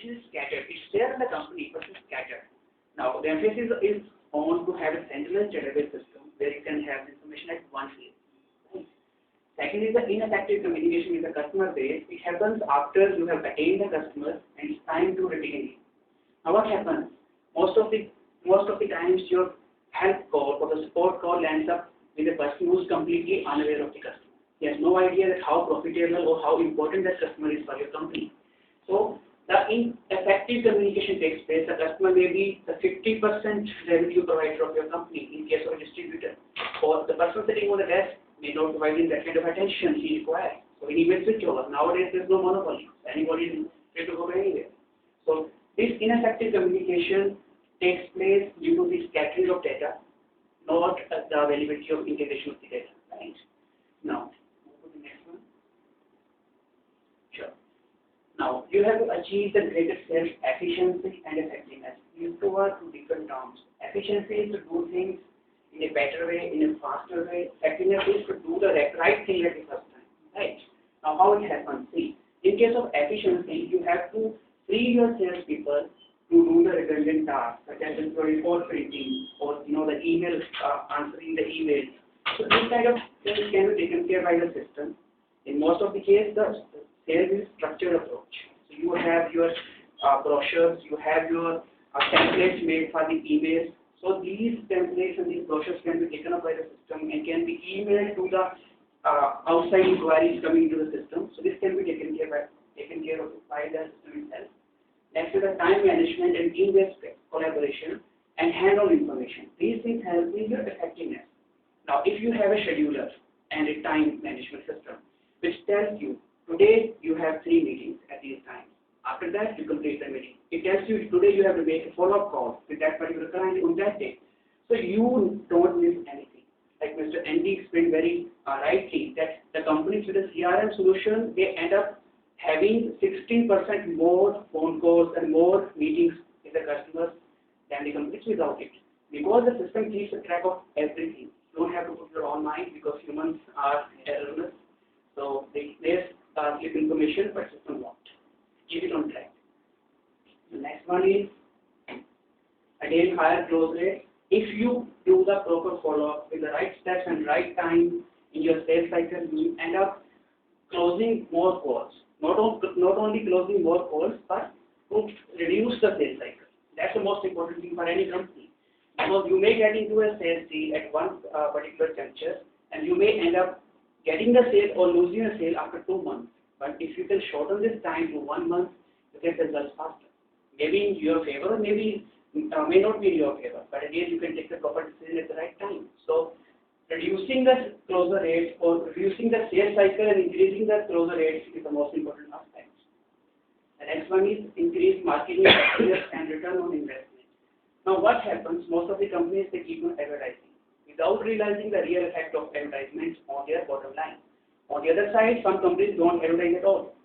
information is scattered. It's there in the company, but it's scattered. Now, the emphasis is on to have a centralized database system where you can have information at one place. Right? Second is the ineffective communication with the customer base. It happens after you have attained the customer and it's time to retain it. Now, what happens? Most of the times your help call or the support call lands up with a person who is completely unaware of the customer. He has no idea that how profitable or how important that customer is for your company. So the ineffective communication takes place. The customer may be the 50% revenue provider of your company in case of a distributor, or the person sitting on the desk may not provide him that kind of attention he requires. So he will switch over. Nowadays there is no monopoly. Anybody is free to go anywhere. So this ineffective communication takes place due to the scattering of data, not the availability of integration of the data. Right? Now, move to the next one. Sure. Now, you have to achieve the greatest sales efficiency and effectiveness. These two are two different terms. Efficiency is to do things in a better way, in a faster way. Effectiveness is to do the right thing at the first time. Right? Now, how it happens? See, in case of efficiency, you have to free your salespeople to do the redundant tasks, such as the report printing or the email answering the emails. So this kind of things can be taken care by the system. In most of the case, the sales is structured approach. So you have your brochures, you have your templates made for the emails. So these templates and these brochures can be taken up by the system and can be emailed to the outside inquiries coming into the system. So this can be taken care of by the system itself. Next is the time management and team-based collaboration and hand-on information. These things help in your effectiveness. Now, if you have a scheduler and a time management system, which tells you, today you have 3 meetings at these times. After that, you complete the meeting. It tells you, today you have to make a follow-up call with that particular client on that day. So you don't miss anything. Like Mr. Andy explained very rightly, that the companies with a CRM solution, they end up having 16% more phone calls and more meetings with the customers than the companies without it. Because the system keeps a track of everything. You don't have to put your own mind because humans are errorless. So they give information, but system won't. Keep it on track. The next one is, again, higher close rate. If you do the proper follow-up with the right steps and right time in your sales cycle, you end up closing more calls. Not only closing more calls, but to reduce the sales cycle. That's the most important thing for any company. Because you may get into a sales deal at one particular juncture, and you may end up getting the sale or losing a sale after 2 months. But if you can shorten this time to 1 month, you get the results faster. Maybe in your favor, maybe may not be in your favor. But again, you can take the proper decision at the right time. So reducing the closure rate or reducing the sales cycle and increasing the closure rate is the most important aspect. The next one is increased marketing effectiveness and return on investment. Now what happens, most of the companies, they keep on advertising without realizing the real effect of advertisements on their bottom line. On the other side, some companies don't advertise at all.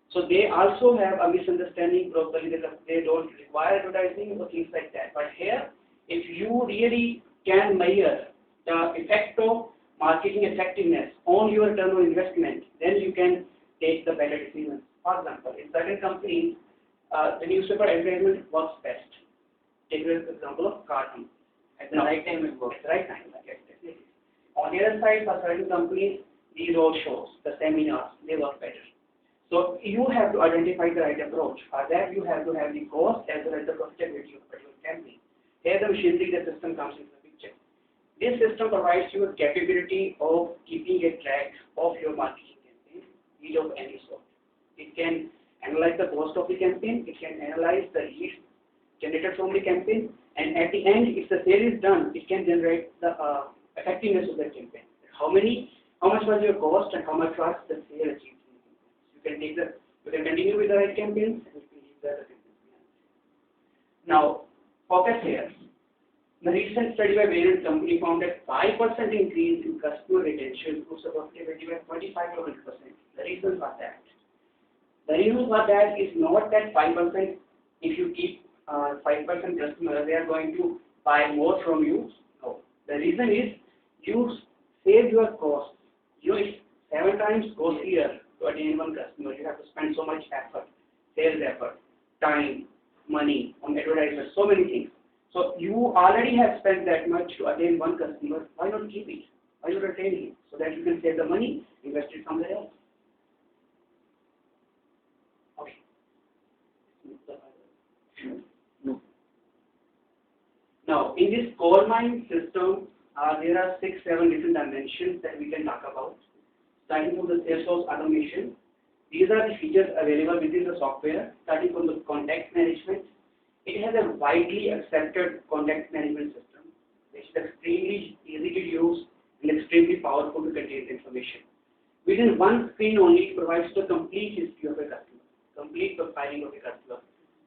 So they also have a misunderstanding, probably that they don't require advertising or things like that. But here, if you really can measure the effect of marketing effectiveness on your return on investment, then you can take the better decisions. For example, in certain companies, the newspaper advertisement works best. Take the example of cartoon. At the right time it works. At the right time, definitely. On the other side, for certain companies, these road shows, the seminars, they work better. So you have to identify the right approach. For that, you have to have the cost as well as the profitability of a particular campaign. Here, the machinery, the system comes into the picture. This system provides you a capability of keeping a track of your marketing campaign, each of any sort. It can analyze the cost of the campaign, it can analyze the leads generated from the campaign, and at the end, if the sale is done, it can generate the effectiveness of the campaign. How much was your cost and how much was the sale achieved? You can continue with the right campaigns and you can leave the other campaigns behind. Now, focus here. The recent study by Bain & Company found that 5% increase in customer retention improves the profitability by 25 to 100%. The reason for that? The reason for that is not that 5%, if you keep 5% customers, they are going to buy more from you. No. The reason is you save your cost. It's 7 times costlier to attain one customer. You have to spend so much effort, sales effort. time, money on advertisement, so many things. So you already have spent that much to attain one customer. Why not keep it? Why not retain him? So that you can save the money, invest it somewhere else. Okay. Now, in this core mine system, there are 6-7 different dimensions that we can talk about. Starting from the Salesforce automation, these are the features available within the software. Starting from the contact management, it has a widely accepted contact management system, which is extremely easy to use and extremely powerful to contain information. Within one screen only, it provides the complete history of a customer, complete profiling of a customer.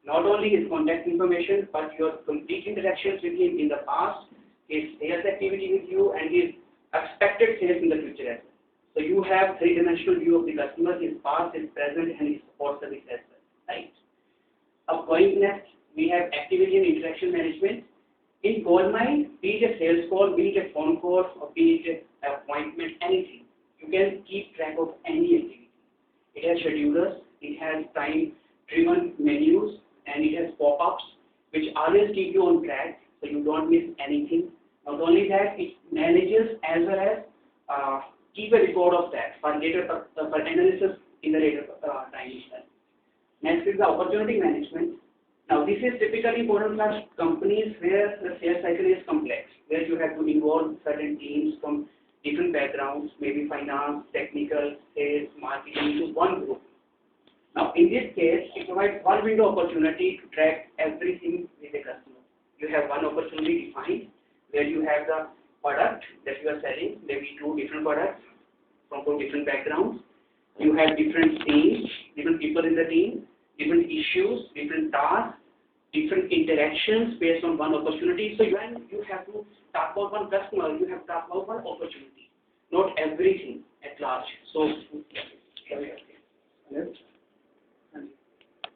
Not only his contact information, but your complete interactions with him in the past, his sales activity with you, and his expected sales in the future as well. So you have three-dimensional view of the customer, his past, his present, and his support service as well, right? Going next, we have activity and interaction management. In Goldmine, be it a sales call, be it a phone call, or be it an appointment, anything, you can keep track of any activity. It has schedulers, it has time-driven menus, and it has pop-ups, which always keep you on track, so you don't miss anything. Not only that, it manages as well as keep a record of that for later for analysis in the later time itself. Next is the opportunity management. Now, this is typically important for companies where the sales cycle is complex, where you have to involve certain teams from different backgrounds, maybe finance, technical, sales, marketing, to one group. Now, in this case, it provides one window opportunity to track everything with the customer. You have one opportunity defined where you have the product that you are selling, maybe 2 different products from 2 different backgrounds. You have different teams, different people in the team, different issues, different tasks, different interactions based on one opportunity. So when you have to talk about one customer, you have to talk about one opportunity, not everything at large. So